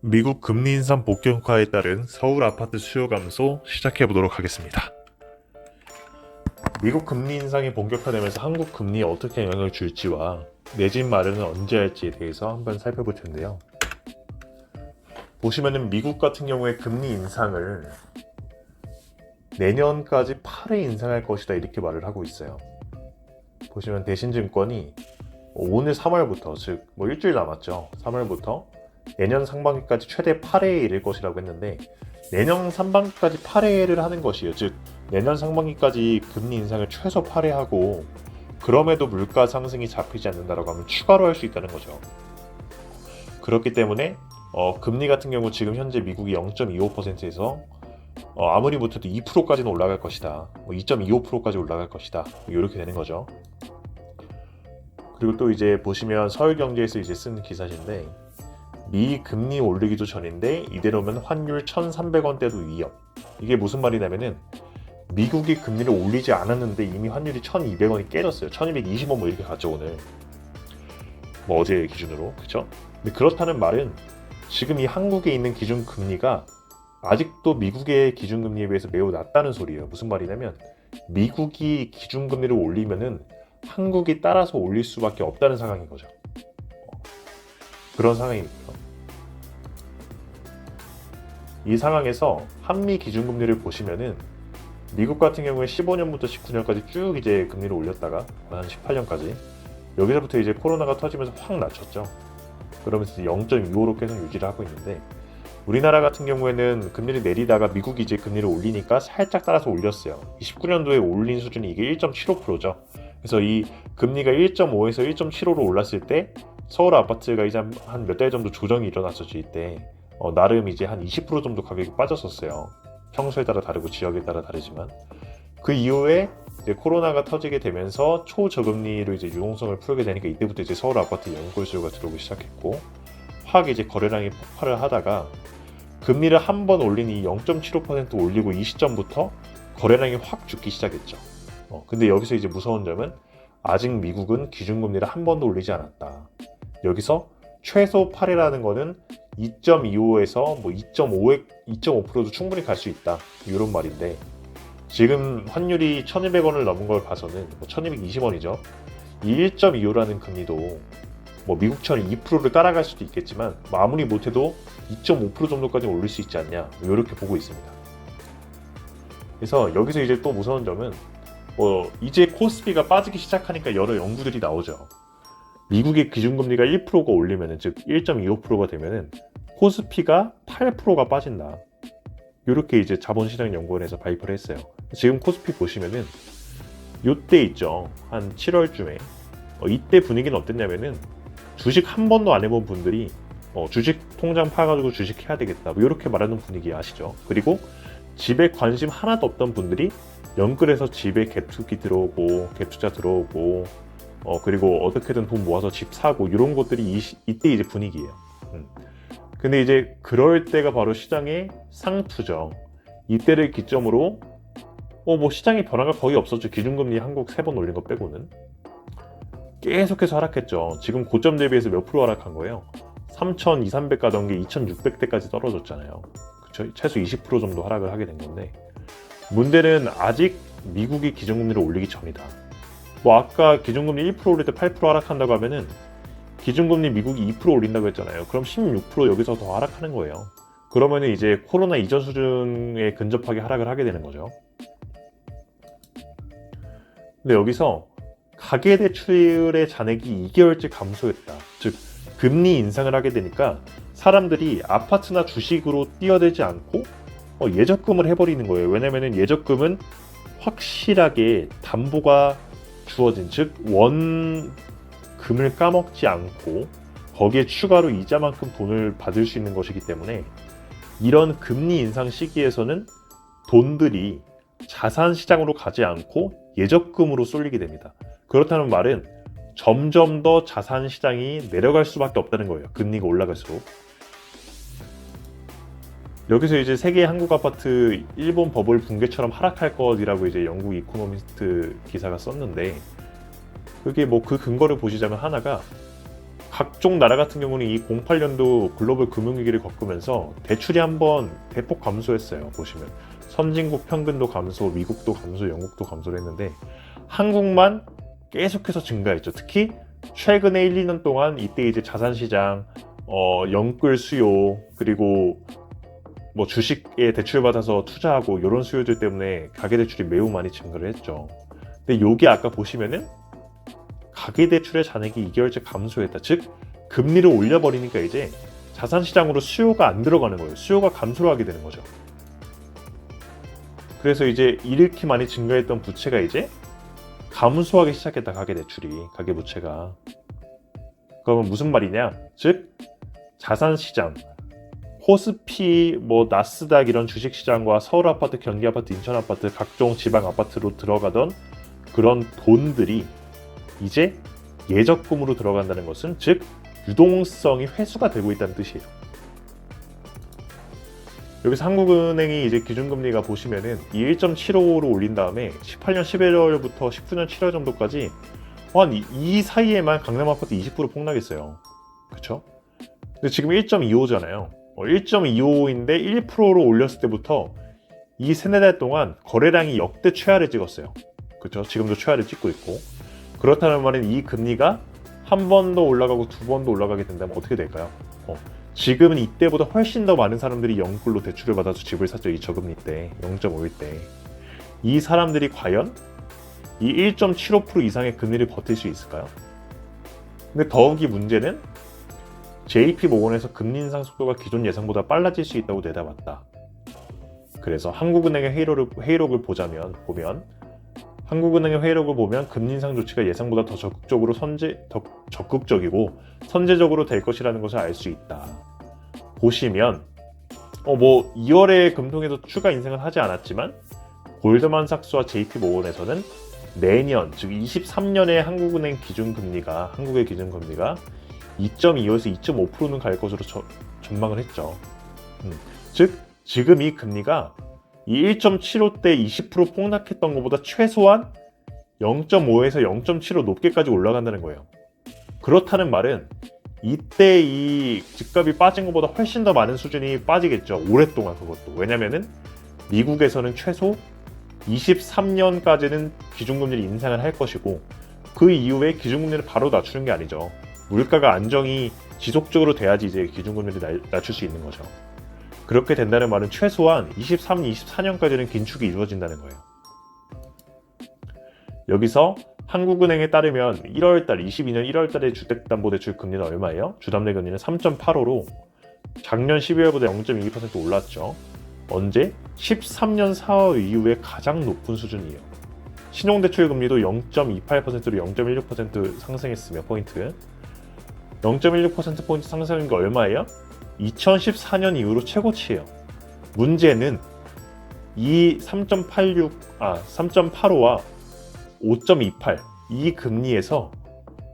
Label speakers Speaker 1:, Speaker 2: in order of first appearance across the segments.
Speaker 1: 미국 금리 인상 본격화에 따른 서울 아파트 수요 감소 시작해 보도록 하겠습니다. 미국 금리 인상이 본격화되면서 한국 금리에 어떻게 영향을 줄지와 내 집 마련은 언제 할지에 대해서 한번 살펴볼 텐데요. 보시면은 미국 같은 경우에 금리 인상을 내년까지 8회 인상할 것이다 이렇게 말을 하고 있어요. 보시면 대신증권이 오늘 3월부터 즉 일주일 남았죠. 3월부터 내년 상반기까지 최대 8회에 이를 것이라고 했는데 내년 상반기까지 8회를 하는 것이에요. 즉 내년 상반기까지 금리 인상을 최소 8회 하고 그럼에도 물가 상승이 잡히지 않는다라고 하면 추가로 할 수 있다는 거죠. 그렇기 때문에 금리 같은 경우 지금 현재 미국이 0.25%에서 아무리 못해도 2%까지는 올라갈 것이다. 2.25%까지 올라갈 것이다. 이렇게 되는 거죠. 그리고 또 이제 보시면 서울경제에서 이제 쓴 기사인데 미 금리 올리기도 전인데 이대로면 환율 1,300원대도 위협. 이게 무슨 말이냐면은 미국이 금리를 올리지 않았는데 이미 환율이 1,200원이 깨졌어요. 1,220원 이렇게 갔죠 오늘. 어제 기준으로, 그렇죠? 근데 그렇다는 말은 지금 이 한국에 있는 기준 금리가 아직도 미국의 기준 금리에 비해서 매우 낮다는 소리예요. 무슨 말이냐면 미국이 기준 금리를 올리면은 한국이 따라서 올릴 수밖에 없다는 상황인 거죠. 그런 상황입니다. 이 상황에서 한미 기준금리를 보시면은 미국 같은 경우에 15년부터 19년까지 쭉 이제 금리를 올렸다가 한 18년까지 여기서부터 이제 코로나가 터지면서 확 낮췄죠. 그러면서 0.25로 계속 유지를 하고 있는데 우리나라 같은 경우에는 금리를 내리다가 미국이 이제 금리를 올리니까 살짝 따라서 올렸어요. 19년도에 올린 수준이 이게 1.75%죠. 그래서 이 금리가 1.5에서 1.75로 올랐을 때 서울 아파트가 이제 한 몇 달 정도 조정이 일어났었죠. 이때 나름 이제 한 20% 정도 가격이 빠졌었어요. 평소에 따라 다르고 지역에 따라 다르지만 그 이후에 이제 코로나가 터지게 되면서 초저금리로 이제 유동성을 풀게 되니까 이때부터 이제 서울 아파트 연골 수요가 들어오기 시작했고 확 이제 거래량이 폭발을 하다가 금리를 한 번 올린 이 0.75% 올리고 이 시점부터 거래량이 확 죽기 시작했죠. 근데 여기서 이제 무서운 점은 아직 미국은 기준금리를 한 번도 올리지 않았다. 여기서 최소 8회라는 거는 2.25에서 2.5%도 충분히 갈 수 있다. 이런 말인데 지금 환율이 1,200원을 넘은 걸 봐서는 1,220원이죠. 이 1.25라는 금리도 미국처럼 2%를 따라갈 수도 있겠지만 아무리 못해도 2.5% 정도까지 올릴 수 있지 않냐 이렇게 보고 있습니다. 그래서 여기서 이제 또 무서운 점은 이제 코스피가 빠지기 시작하니까 여러 연구들이 나오죠. 미국의 기준금리가 1%가 올리면은 즉 1.25%가 되면은 코스피가 8%가 빠진다. 이렇게 이제 자본시장연구원에서 발표를 했어요. 지금 코스피 보시면은 요때 있죠. 한 7월쯤에 이때 분위기는 어땠냐면은 주식 한 번도 안 해본 분들이 주식 통장 파가지고 주식 해야 되겠다. 이렇게 말하는 분위기 아시죠? 그리고 집에 관심 하나도 없던 분들이 연끌해서 집에 갭투기 들어오고 갭투자 들어오고 그리고 어떻게든 돈 모아서 집 사고 이런 것들이 이때 이제 분위기예요. 근데 이제 그럴 때가 바로 시장의 상투죠. 이때를 기점으로 시장의 변화가 거의 없었죠. 기준금리 한국 3번 올린 거 빼고는 계속해서 하락했죠. 지금 고점 대비해서 몇 프로 하락한 거예요? 3,200, 300 가던 게 2,600대까지 떨어졌잖아요. 그쵸? 최소 20% 정도 하락을 하게 된 건데 문제는 아직 미국이 기준금리를 올리기 전이다. 아까 기준금리 1% 올릴 때 8% 하락한다고 하면은 기준금리 미국이 2% 올린다고 했잖아요. 그럼 16% 여기서 더 하락하는 거예요. 그러면은 이제 코로나 이전 수준에 근접하게 하락을 하게 되는 거죠. 근데 여기서 가계대출의 잔액이 2개월째 감소했다. 즉 금리 인상을 하게 되니까 사람들이 아파트나 주식으로 뛰어들지 않고 예적금을 해버리는 거예요. 왜냐면은 예적금은 확실하게 담보가 주어진 즉 원금을 까먹지 않고 거기에 추가로 이자만큼 돈을 받을 수 있는 것이기 때문에 이런 금리 인상 시기에서는 돈들이 자산 시장으로 가지 않고 예적금으로 쏠리게 됩니다. 그렇다는 말은 점점 더 자산 시장이 내려갈 수밖에 없다는 거예요. 금리가 올라갈수록. 여기서 이제 세계 한국 아파트 일본 버블 붕괴처럼 하락할 것이라고 이제 영국 이코노미스트 기사가 썼는데 그게 그 근거를 보시자면 하나가 각종 나라 같은 경우는 이 08년도 글로벌 금융위기를 겪으면서 대출이 한번 대폭 감소했어요. 보시면 선진국 평균도 감소, 미국도 감소, 영국도 감소를 했는데 한국만 계속해서 증가했죠. 특히 최근에 1, 2년 동안 이때 이제 자산시장, 영끌 수요, 그리고 뭐 주식에 대출 받아서 투자하고 이런 수요들 때문에 가계대출이 매우 많이 증가를 했죠. 근데 요게 아까 보시면은 가계대출의 잔액이 2개월째 감소했다. 즉 금리를 올려버리니까 이제 자산시장으로 수요가 안 들어가는 거예요. 수요가 감소를 하게 되는 거죠. 그래서 이제 이렇게 많이 증가했던 부채가 이제 감소하기 시작했다. 가계대출이, 가계부채가. 그러면 무슨 말이냐? 즉 자산시장, 코스피, 뭐 나스닥 이런 주식시장과 서울아파트, 경기아파트, 인천아파트, 각종 지방아파트로 들어가던 그런 돈들이 이제 예적금으로 들어간다는 것은 즉 유동성이 회수가 되고 있다는 뜻이에요. 여기서 한국은행이 이제 기준금리가 보시면은 이 1.75로 올린 다음에 18년 11월부터 19년 7월 정도까지 한 이 사이에만 강남 아파트 20% 폭락했어요. 그쵸? 근데 지금 1.25잖아요. 1.25인데 1%로 올렸을 때부터 이 세네 달 동안 거래량이 역대 최하를 찍었어요. 그쵸? 지금도 최하를 찍고 있고. 그렇다는 말은 이 금리가 한 번 더 올라가고 두 번 더 올라가게 된다면 어떻게 될까요? 지금은 이때보다 훨씬 더 많은 사람들이 영끌로 대출을 받아서 집을 샀죠. 이 저금리 때, 0.5일 때. 이 사람들이 과연 이 1.75% 이상의 금리를 버틸 수 있을까요? 근데 더욱이 문제는 JP모건에서 금리 인상 속도가 기존 예상보다 빨라질 수 있다고 내다봤다. 그래서 한국은행의 회의록을 보면 한국은행의 회의록을 보면 금리 인상 조치가 예상보다 더 적극적이고 선제적으로 될 것이라는 것을 알 수 있다. 보시면 뭐 2월에 금통에서 추가 인상은 하지 않았지만 골드만삭스와 JP모건에서는 내년 즉 23년에 한국의 기준금리가 2.25에서 2.5%는 갈 것으로 전망을 했죠. 즉 지금 이 금리가 이 1.75 때 20% 폭락했던 것보다 최소한 0.5에서 0.75 높게까지 올라간다는 거예요. 그렇다는 말은 이때 이 집값이 빠진 것보다 훨씬 더 많은 수준이 빠지겠죠. 오랫동안 그것도. 왜냐면은 미국에서는 최소 23년까지는 기준금리를 인상을 할 것이고 그 이후에 기준금리를 바로 낮추는 게 아니죠. 물가가 안정이 지속적으로 돼야지 이제 기준금리를 낮출 수 있는 거죠. 그렇게 된다는 말은 최소한 23, 24년까지는 긴축이 이루어진다는 거예요. 여기서 한국은행에 따르면 22년 1월달에 주택담보대출 금리는 얼마예요? 주담대 금리는 3.85로 작년 12월보다 0.22% 올랐죠. 언제? 13년 4월 이후에 가장 높은 수준이에요. 신용대출 금리도 0.28%로 0.16% 상승했으며 포인트 0.16%포인트 상승한 게 얼마예요? 2014년 이후로 최고치예요. 문제는 이 3.85와 5.28 이 금리에서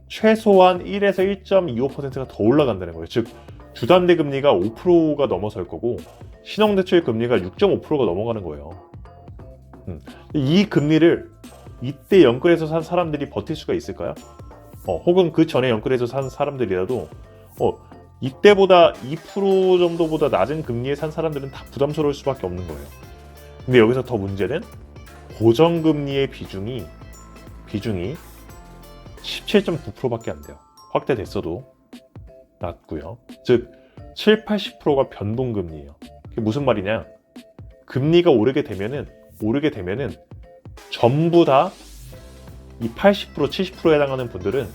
Speaker 1: 최소한 1에서 1.25%가 더 올라간다는 거예요. 즉 주담대 금리가 5%가 넘어설 거고 신용대출 금리가 6.5%가 넘어가는 거예요. 이 금리를 이때 연끌해서 산 사람들이 버틸 수가 있을까요? 혹은 그 전에 연끌해서 산 사람들이라도 이때보다 2% 정도보다 낮은 금리에 산 사람들은 다 부담스러울 수밖에 없는 거예요. 근데 여기서 더 문제는 고정금리의 비중이 17.9%밖에 안 돼요. 확대됐어도 낮고요. 즉 7, 80%가 변동금리예요. 그게 무슨 말이냐? 금리가 오르게 되면은 전부 다 이 80%, 70%에 해당하는 분들은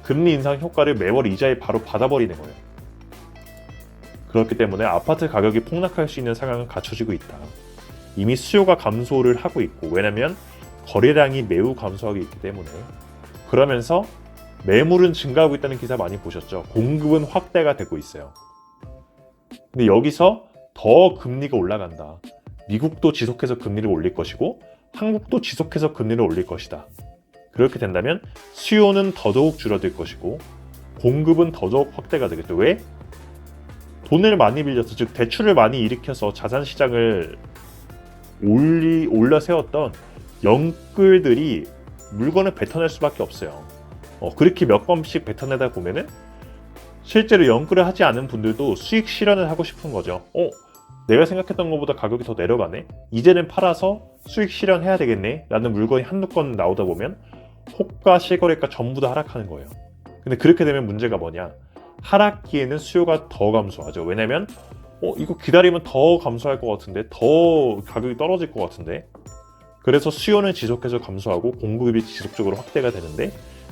Speaker 1: 금리 인상 효과를 매월 이자에 바로 받아버리는 거예요. 그렇기 때문에 아파트 가격이 폭락할 수 있는 상황은 갖춰지고 있다. 이미 수요가 감소를 하고 있고 왜냐면 거래량이 매우 감소하고 있기 때문에 그러면서 매물은 증가하고 있다는 기사 많이 보셨죠? 공급은 확대가 되고 있어요. 근데 여기서 더 금리가 올라간다. 미국도 지속해서 금리를 올릴 것이고 한국도 지속해서 금리를 올릴 것이다. 그렇게 된다면 수요는 더더욱 줄어들 것이고 공급은 더더욱 확대가 되겠죠. 왜? 돈을 많이 빌려서 즉 대출을 많이 일으켜서 자산시장을 올려 세웠던 영끌들이 물건을 뱉어낼 수밖에 없어요. 그렇게 몇 번씩 뱉어내다 보면은 실제로 연구를 하지 않은 분들도 수익 실현을 하고 싶은 거죠. 내가 생각했던 것보다 가격이 더 내려가네. 이제는 팔아서 수익 실현해야 되겠네 라는 물건이 한두 건 나오다 보면 호가, 실거래가 전부 다 하락하는 거예요. 근데 그렇게 되면 문제가 뭐냐, 하락기에는 수요가 더 감소하죠. 왜냐면 이거 기다리면 더 감소할 것 같은데, 더 가격이 떨어질 것 같은데. 그래서 수요는 지속해서 감소하고 공급이 지속적으로 확대가 되는데,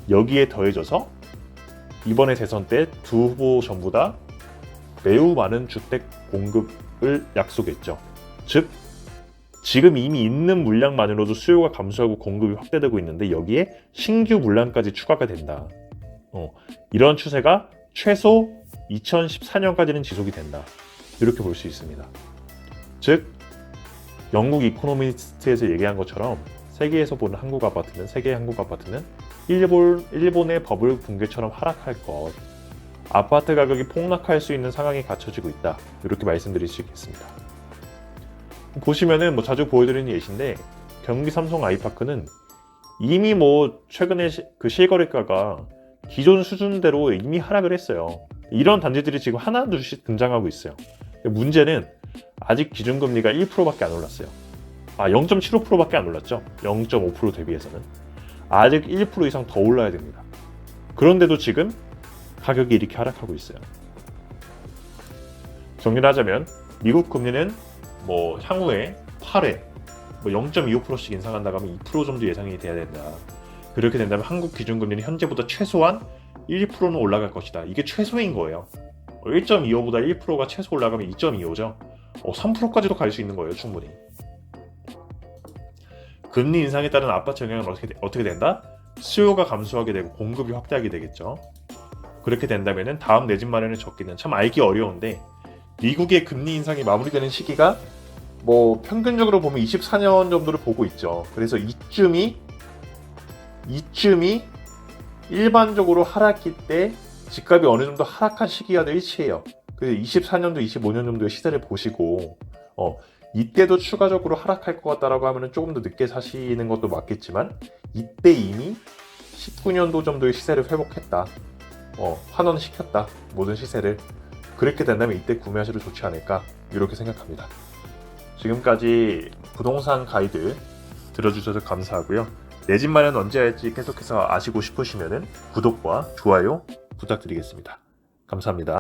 Speaker 1: 여기에 더해져서 이번에 대선 때 두 후보 전부 다 매우 많은 주택 공급을 약속했죠. 즉 지금 이미 있는 물량만으로도 수요가 감소하고 공급이 확대되고 있는데 여기에 신규 물량까지 추가가 된다. 이런 추세가 최소 2014년까지는 지속이 된다. 이렇게 볼 수 있습니다. 즉 영국 이코노미스트에서 얘기한 것처럼 세계에서 보는 한국 아파트는, 세계의 한국 아파트는 일본의 버블 붕괴처럼 하락할 것, 아파트 가격이 폭락할 수 있는 상황이 갖춰지고 있다. 이렇게 말씀드릴 수 있겠습니다. 보시면은 자주 보여드리는 예시인데, 경기 삼성 아이파크는 이미 최근에 그 실거래가가 기존 수준대로 이미 하락을 했어요. 이런 단지들이 지금 하나둘씩 등장하고 있어요. 문제는 아직 기준금리가 1%밖에 안 올랐어요. 0.75%밖에 안 올랐죠. 0.5% 대비해서는. 아직 1% 이상 더 올라야 됩니다. 그런데도 지금 가격이 이렇게 하락하고 있어요. 정리를 하자면 미국 금리는 향후에 8회 0.25%씩 인상한다고 하면 2% 정도 예상이 돼야 된다. 그렇게 된다면 한국 기준금리는 현재보다 최소한 1%는 올라갈 것이다. 이게 최소인 거예요. 1.25보다 1%가 최소 올라가면 2.25죠. 3%까지도 갈 수 있는 거예요, 충분히. 금리 인상에 따른 아파트 영향은 어떻게 된다? 수요가 감소하게 되고 공급이 확대하게 되겠죠. 그렇게 된다면 다음 내 집 마련의 적기는 참 알기 어려운데, 미국의 금리 인상이 마무리되는 시기가 평균적으로 보면 24년 정도를 보고 있죠. 그래서 이쯤이 일반적으로 하락기 때 집값이 어느 정도 하락한 시기와 일치해요. 그래서 24년도, 25년 정도의 시세를 보시고 이때도 추가적으로 하락할 것 같다라고 하면 조금 더 늦게 사시는 것도 맞겠지만, 이때 이미 19년도 정도의 시세를 회복했다. 환원시켰다. 모든 시세를. 그렇게 된다면 이때 구매하셔도 좋지 않을까, 이렇게 생각합니다. 지금까지 부동산 가이드 들어주셔서 감사하고요. 내 집 마련 언제 할지 계속해서 아시고 싶으시면 구독과 좋아요 부탁드리겠습니다. 감사합니다.